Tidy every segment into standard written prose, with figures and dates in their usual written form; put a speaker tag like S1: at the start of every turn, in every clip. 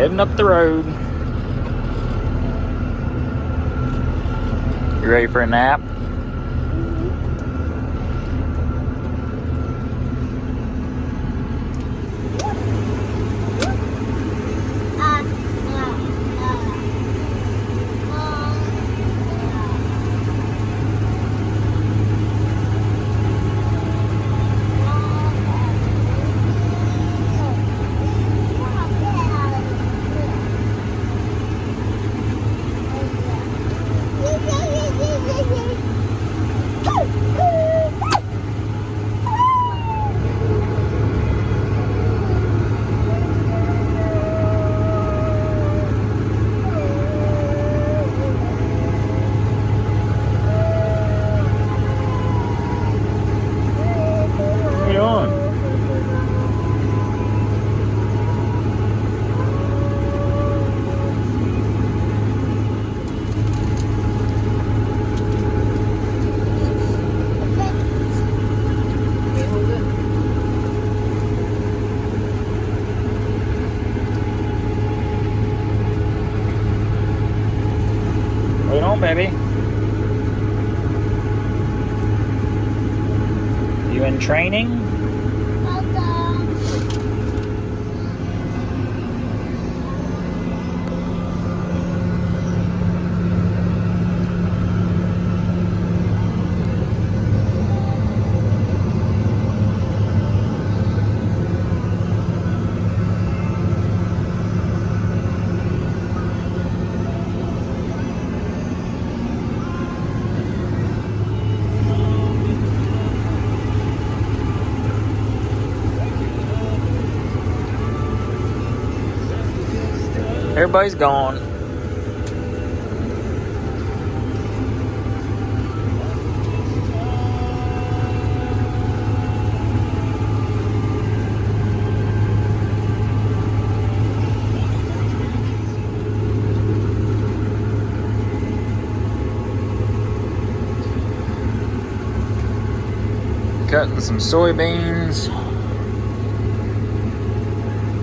S1: Heading up the road. You ready for a nap? Wait on, baby. You in training? Everybody's gone. Cutting some soybeans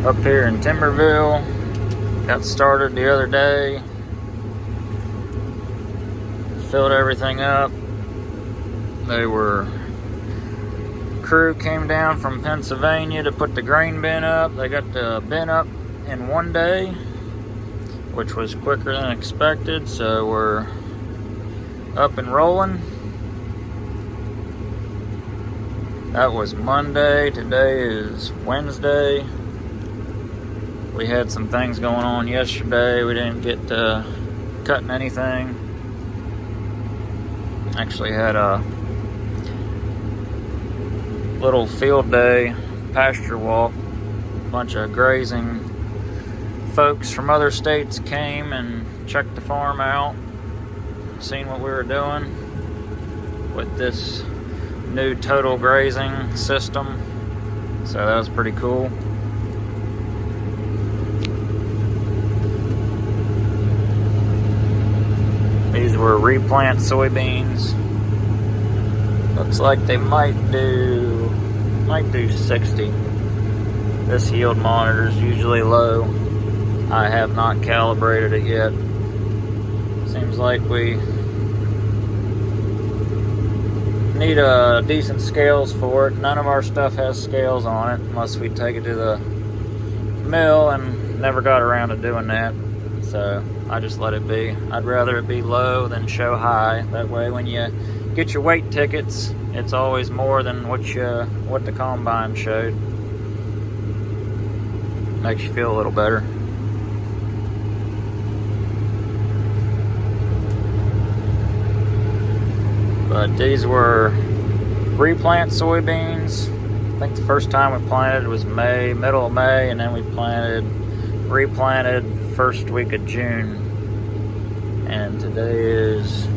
S1: up here in Timberville. Got started the other day. Filled everything up. Crew came down from Pennsylvania to put the grain bin up. They got the bin up in one day, which was quicker than expected, so we're up and rolling. That was Monday. Today is Wednesday. We had some things going on yesterday. We didn't get to cutting anything. Actually had a little field day, pasture walk. A bunch of grazing folks from other states came and checked the farm out, seen what we were doing with this new total grazing system. So that was pretty cool. These were replant soybeans. Looks like they might do 60. This yield monitor is usually low. I have not calibrated it yet. Seems like we need decent scales for it. None of our stuff has scales on it unless we take it to the mill, and never got around to doing that. So I just let it be. I'd rather it be low than show high. That way when you get your weight tickets, it's always more than what the combine showed. Makes you feel a little better. But these were replant soybeans. I think the first time we planted was May, middle of May, and then we replanted first week of June. And today is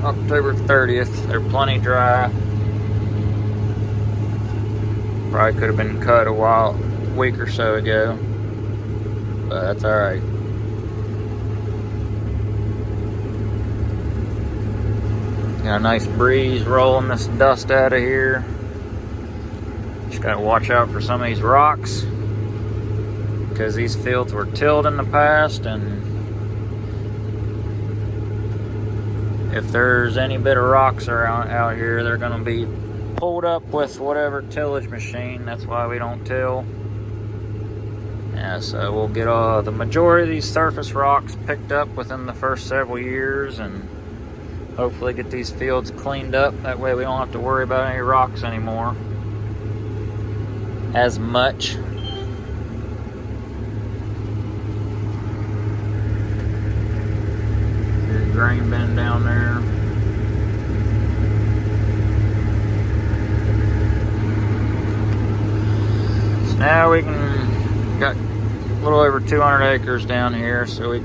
S1: October 30th. They're plenty dry. Probably could have been cut a week or so ago, but that's all right. Got a nice breeze rolling this dust out of here. Just gotta watch out for some of these rocks. because these fields were tilled in the past, and if there's any bit of rocks around out here, they're going to be pulled up with whatever tillage machine. That's why we don't till. Yeah, so we'll get the majority of these surface rocks picked up within the first several years, and hopefully get these fields cleaned up. That way we don't have to worry about any rocks anymore as much. There's a grain bin down there. So now we got a little over 200 acres down here, so we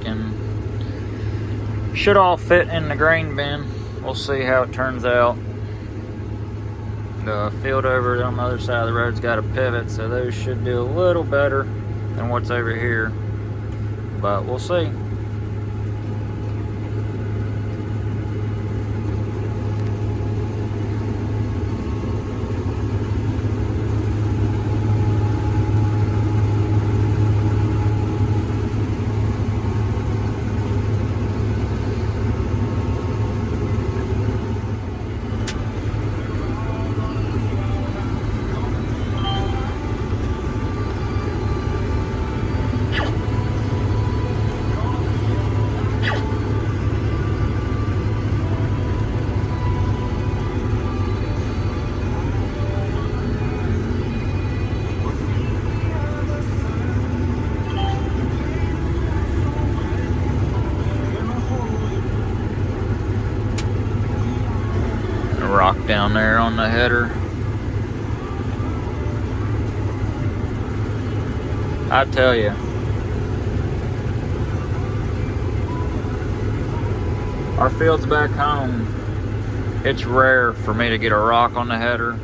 S1: should all fit in the grain bin. We'll see how it turns out. The field over on the other side of the road's got a pivot, so those should do a little better than what's over here, but we'll see. Rock down there on the header. I tell you, our fields back home, it's rare for me to get a rock on the header.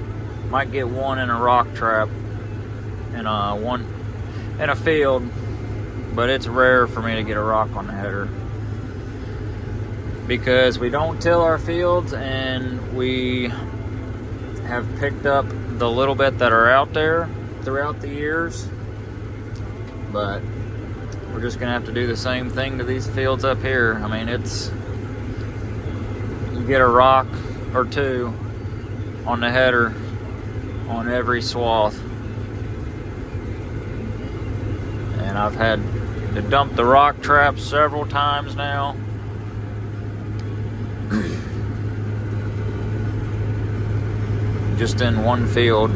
S1: Might get one in a rock trap and one in a field, but it's rare for me to get a rock on the header, because we don't till our fields, and we have picked up the little bit that are out there throughout the years. But we're just gonna have to do the same thing to these fields up here. I mean, you get a rock or two on the header on every swath. And I've had to dump the rock traps several times now. Just in one field.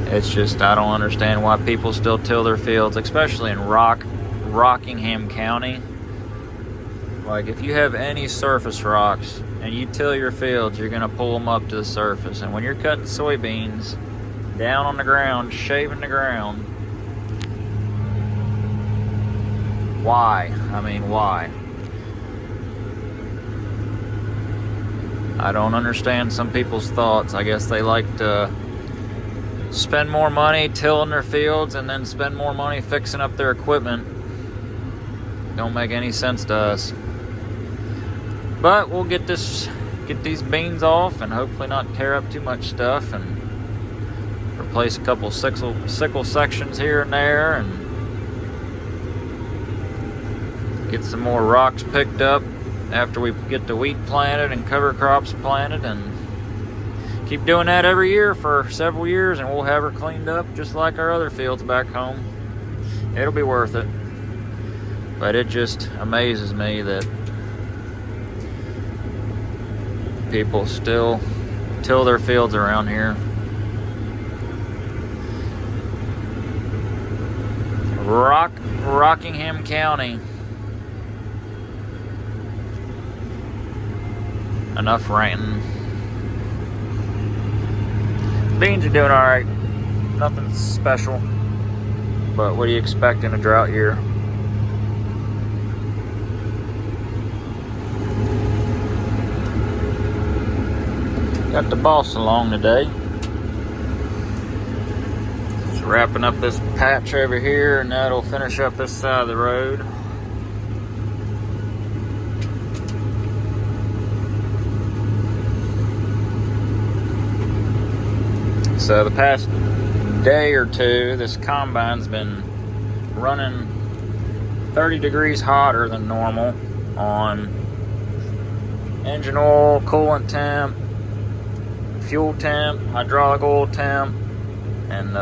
S1: It's just, I don't understand why people still till their fields, especially in Rockingham County. Like, if you have any surface rocks and you till your fields, you're gonna pull them up to the surface. And when you're cutting soybeans down on the ground, shaving the ground, why? I mean, why? I don't understand some people's thoughts. I guess they like to spend more money tilling their fields and then spend more money fixing up their equipment. Don't make any sense to us. But we'll get these beans off and hopefully not tear up too much stuff, and replace a couple sickle sections here and there, and get some more rocks picked up after we get the wheat planted and cover crops planted, and keep doing that every year for several years, and we'll have her cleaned up just like our other fields back home. It'll be worth it. But it just amazes me that people still till their fields around here. Rockingham County. Enough ranting. Beans are doing alright. Nothing special. But what do you expect in a drought year? Got the boss along today. Just wrapping up this patch over here, and that'll finish up this side of the road. So the past day or two, this combine's been running 30 degrees hotter than normal on engine oil, coolant temp, fuel temp, hydraulic oil temp, and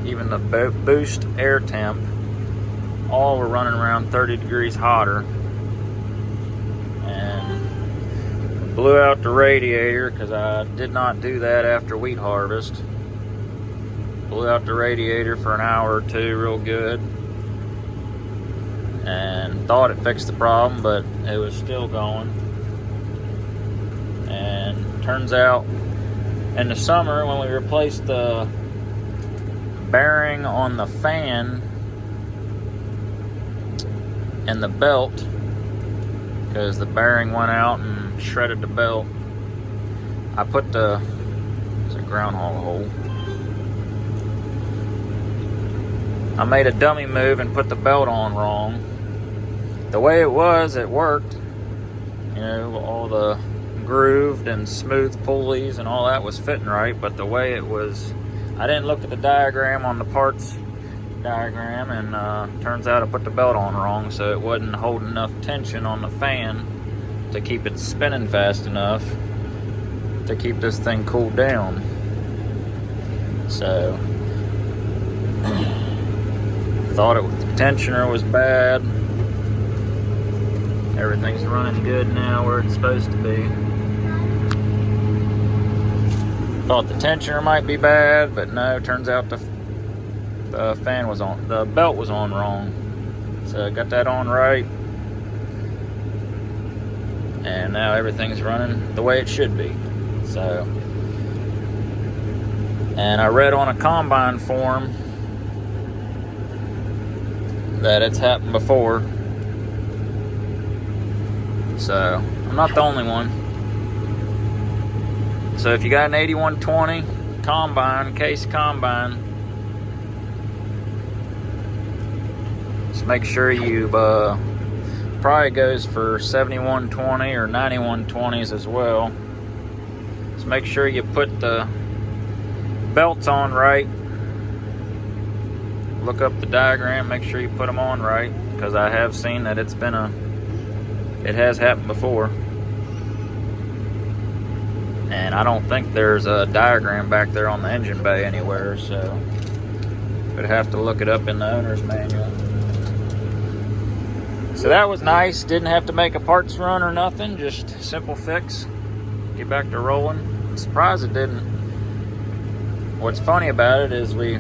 S1: even the boost air temp. All were running around 30 degrees hotter. And blew out the radiator because I did not do that after wheat harvest. Blew out the radiator for an hour or two real good. And thought it fixed the problem, but it was still going. And turns out in the summer when we replaced the bearing on the fan and the belt, because the bearing went out and shredded the belt, I put it's a groundhog hole. I made a dummy move and put the belt on wrong. The way it was, it worked. You know, all the grooved and smooth pulleys and all that was fitting right, but the way it was, I didn't look at the diagram on the parts diagram, and turns out I put the belt on wrong, so it wasn't holding enough tension on the fan to keep it spinning fast enough to keep this thing cooled down. So thought the tensioner was bad. Everything's running good now where it's supposed to be. Thought the tensioner might be bad, but no, turns out the fan was on, the belt was on wrong. So I got that on right, and now everything's running the way it should be. So, and I read on a combine forum that it's happened before. So I'm not the only one. So if you got an 8120 combine, case combine, just make sure you probably goes for 7120 or 9120s as well. Just make sure you put the belts on right. Look up the diagram, make sure you put them on right, because I have seen that it has happened before. And I don't think there's a diagram back there on the engine bay anywhere, so would have to look it up in the owner's manual. So that was nice. Didn't have to make a parts run or nothing, just simple fix. Get back to rolling. I'm surprised it didn't. What's funny about it is we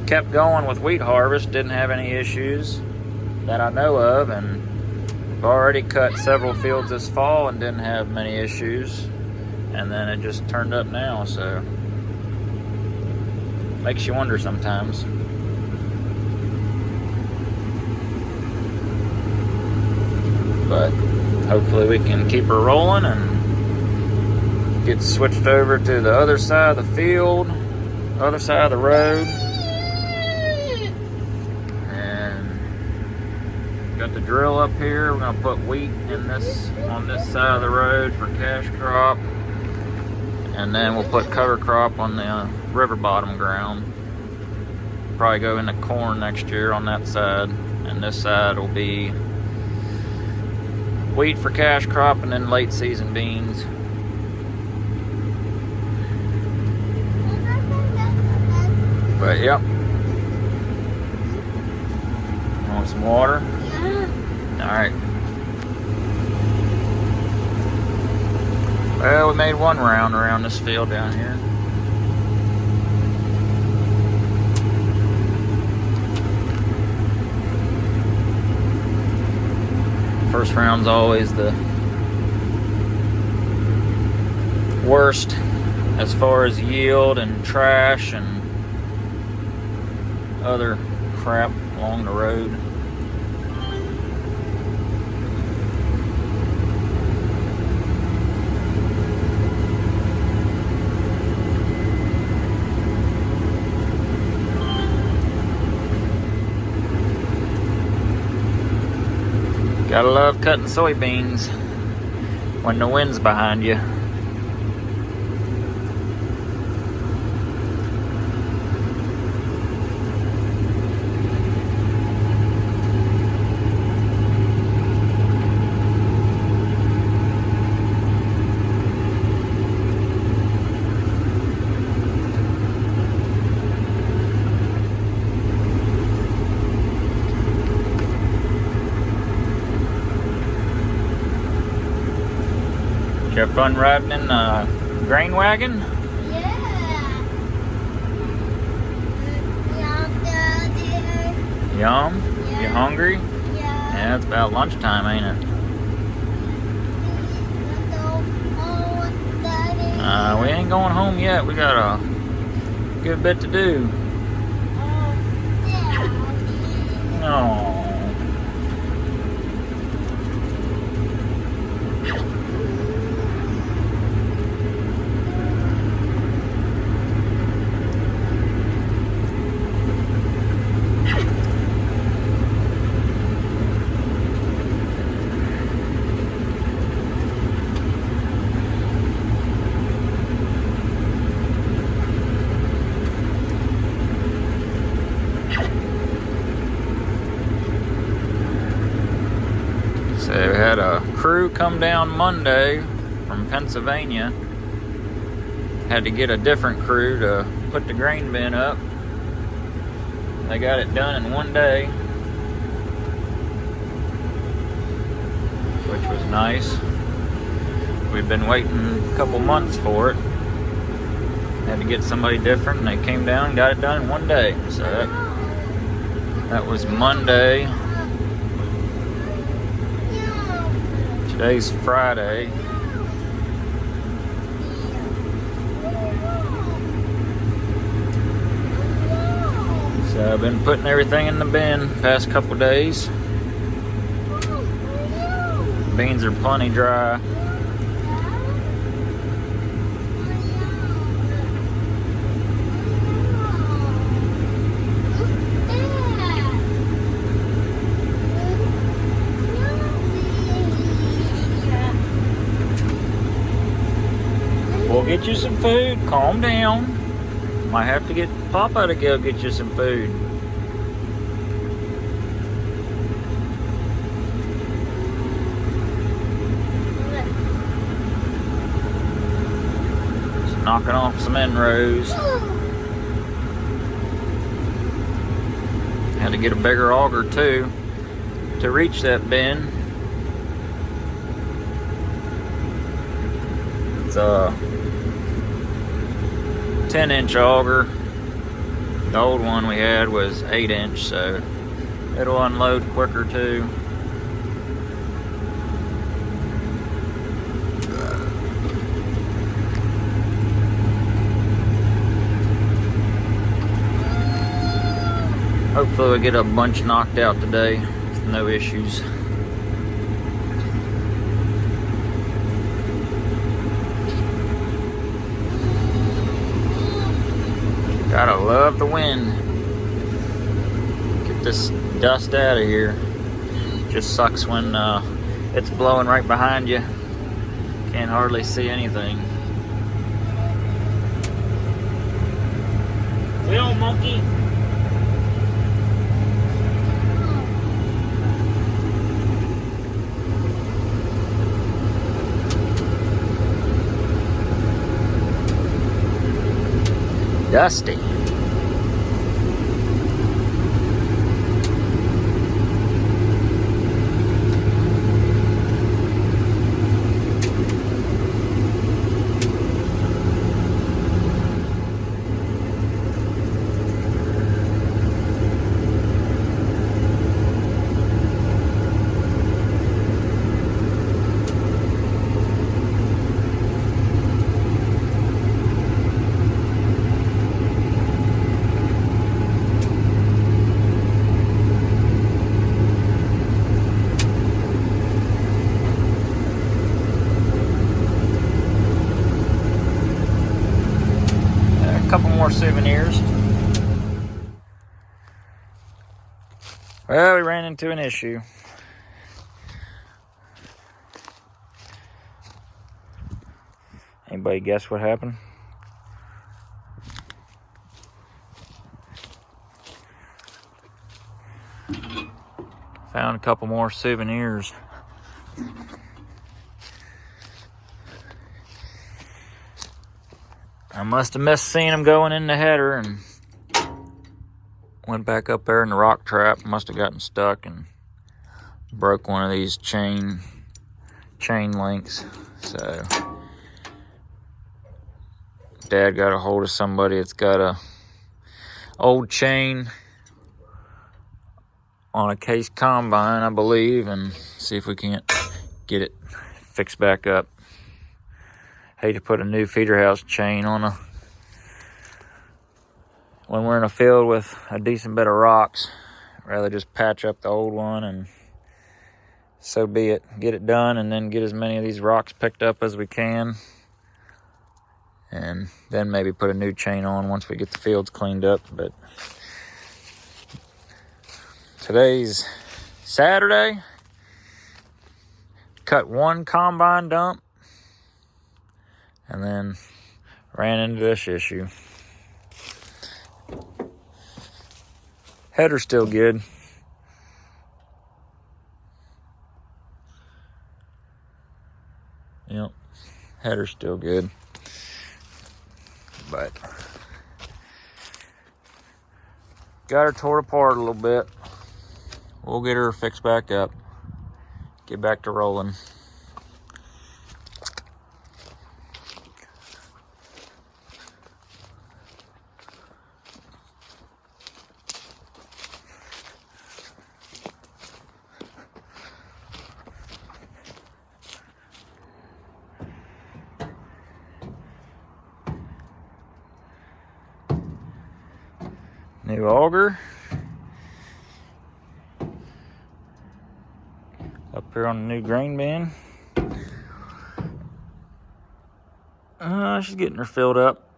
S1: kept going with wheat harvest, didn't have any issues that I know of, and we've already cut several fields this fall and didn't have many issues. And then it just turned up now, so makes you wonder sometimes. But hopefully we can keep her rolling and get switched over to the other side of the field, other side of the road. And got the drill up here. We're gonna put wheat in on this side of the road for cash crop. And then we'll put cover crop on the river bottom ground. Probably go into corn next year on that side. And this side will be wheat for cash crop and then late season beans. But yep. Want some water? Yeah. Alright. Well, we made one round around this field down here. First round's always the worst as far as yield and trash and other crap along the road. Gotta love cutting soybeans when the wind's behind you. You have fun riding in the grain wagon?
S2: Yeah.
S1: Yum?
S2: Yeah.
S1: You hungry?
S2: Yeah.
S1: Yeah, it's about lunchtime, ain't it? We ain't going home yet. We got a good bit to do. Oh. So we had a crew come down Monday from Pennsylvania. Had to get a different crew to put the grain bin up. They got it done in one day, which was nice. We've been waiting a couple months for it. Had to get somebody different, and they came down and got it done in one day. So that was Monday. Today's Friday. So I've been putting everything in the bin the past couple days. Beans are plenty dry. We'll get you some food. Calm down. Might have to get Papa to go get you some food. Just knocking off some end rows. Had to get a bigger auger too to reach that bin. It's a 10-inch auger. The old one we had was 8-inch, so it'll unload quicker too. Hopefully we get a bunch knocked out today with no issues. Gotta love the wind. Get this dust out of here. Just sucks when it's blowing right behind you. Can't hardly see anything. Wheel monkey. Dusty. A couple more souvenirs. Well, we ran into an issue. Anybody guess what happened? Found a couple more souvenirs. I must have missed seeing them going in the header and went back up there in the rock trap. Must have gotten stuck and broke one of these chain links. So Dad got a hold of somebody that's got a old chain on a case combine, I believe, and see if we can't get it fixed back up. Hate to put a new feeder house chain on when we're in a field with a decent bit of rocks. Rather just patch up the old one, and so be it. Get it done, and then get as many of these rocks picked up as we can, and then maybe put a new chain on once we get the fields cleaned up. But today's Saturday. Cut one combine dump, and then ran into this issue. Header's still good. Yep, header's still good. But got her tore apart a little bit. We'll get her fixed back up. Get back to rolling. New auger. Up here on the new grain bin. She's getting her filled up.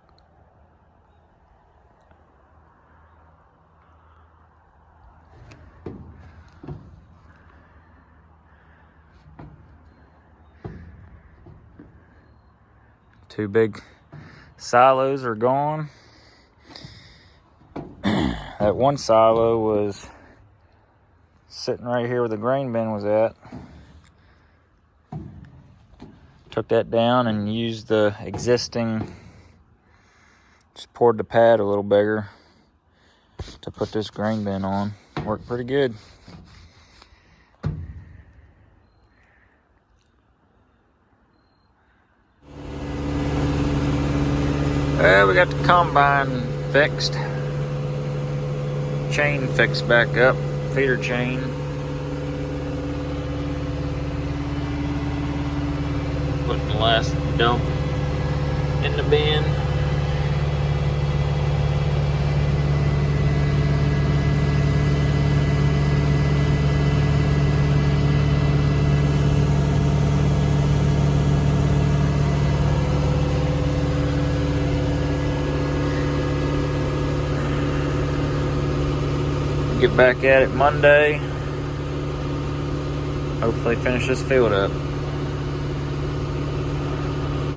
S1: Two big silos are gone. That one silo was sitting right here where the grain bin was at. Took that down and used the existing, just poured the pad a little bigger to put this grain bin on. Worked pretty good. Well, we got the combine fixed. Chain fixed back up, feeder chain. Putting the last dump in the bin. Get back at it Monday. Hopefully finish this field up.